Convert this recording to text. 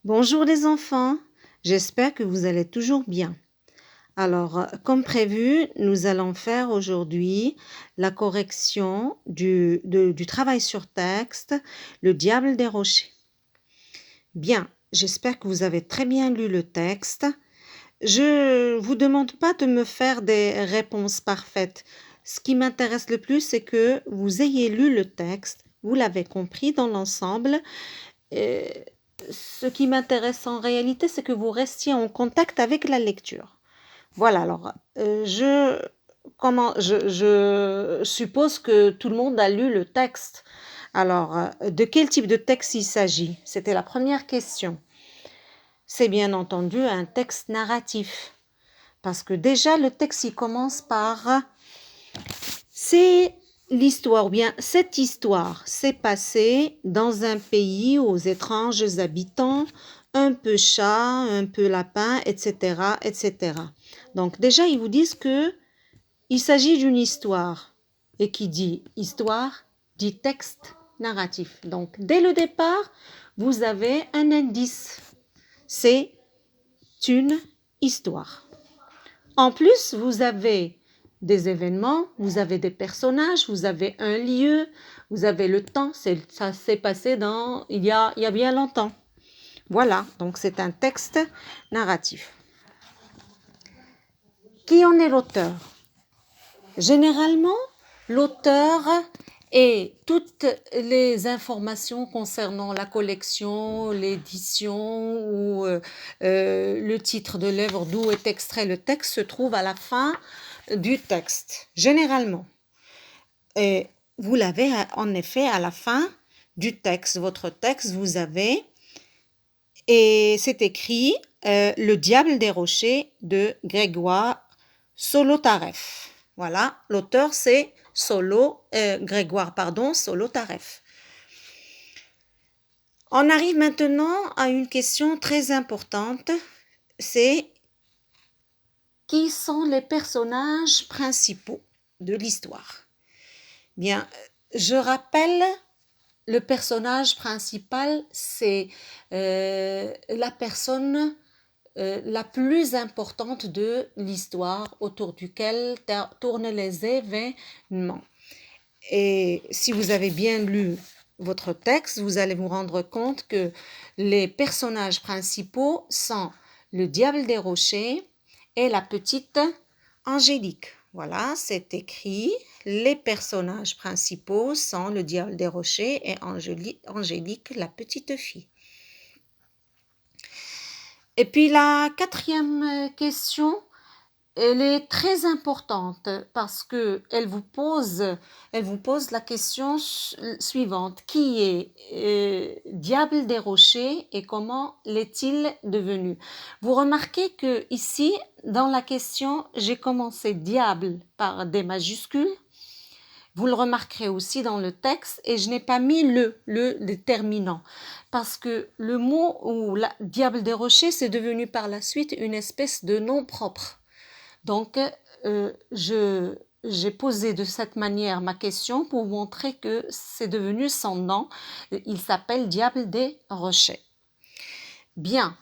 Bonjour les enfants, j'espère que vous allez toujours bien. Alors, comme prévu, nous allons faire aujourd'hui la correction du travail sur texte, Le Diable des Rochers. Bien, j'espère que vous avez très bien lu le texte. Je vous demande pas de me faire des réponses parfaites. Ce qui m'intéresse le plus, c'est que vous ayez lu le texte, vous l'avez compris dans l'ensemble. Ce qui m'intéresse en réalité, c'est que vous restiez en contact avec la lecture. Voilà, alors, je suppose que tout le monde a lu le texte. Alors, de quel type de texte il s'agit? C'était la première question. C'est bien entendu un texte narratif. Parce que déjà, le texte, il commence par c'est l'histoire, ou bien cette histoire s'est passée dans un pays aux étranges habitants, un peu chat, un peu lapin, etc., etc. Donc déjà, ils vous disent que il s'agit d'une histoire. Et qui dit histoire, dit texte narratif. Donc dès le départ, vous avez un indice. C'est une histoire. En plus, vous avez des événements, vous avez des personnages, vous avez un lieu, vous avez le temps, ça s'est passé il y a bien longtemps. Voilà, donc c'est un texte narratif. Qui en est l'auteur? Généralement, l'auteur et toutes les informations concernant la collection, l'édition ou le titre de l'œuvre d'où est extrait le texte se trouve à la fin du texte, généralement. Et vous l'avez en effet à la fin du texte. Votre texte, vous avez, et c'est écrit Le Diable des Rochers de Grégoire Solotareff. Voilà, l'auteur c'est Grégoire Solotareff. On arrive maintenant à une question très importante, c'est qui sont les personnages principaux de l'histoire? Bien, je rappelle, le personnage principal, c'est la personne la plus importante de l'histoire autour duquel tournent les événements. Et si vous avez bien lu votre texte, vous allez vous rendre compte que les personnages principaux sont le Diable des Rochers et la petite Angélique. Voilà, c'est écrit. Les personnages principaux sont le Diable des Rochers et Angélique, la petite fille. Et puis la quatrième question, elle est très importante parce que elle vous pose la question suivante. Qui est Diable des Rochers et comment l'est-il devenu? Vous remarquez que ici, dans la question, j'ai commencé Diable par des majuscules. Vous le remarquerez aussi dans le texte et je n'ai pas mis le déterminant parce que le mot ou la Diable des Rochers, c'est devenu par la suite une espèce de nom propre. Donc, j'ai posé de cette manière ma question pour montrer que c'est devenu son nom. Il s'appelle Diable des Rochers. Bien,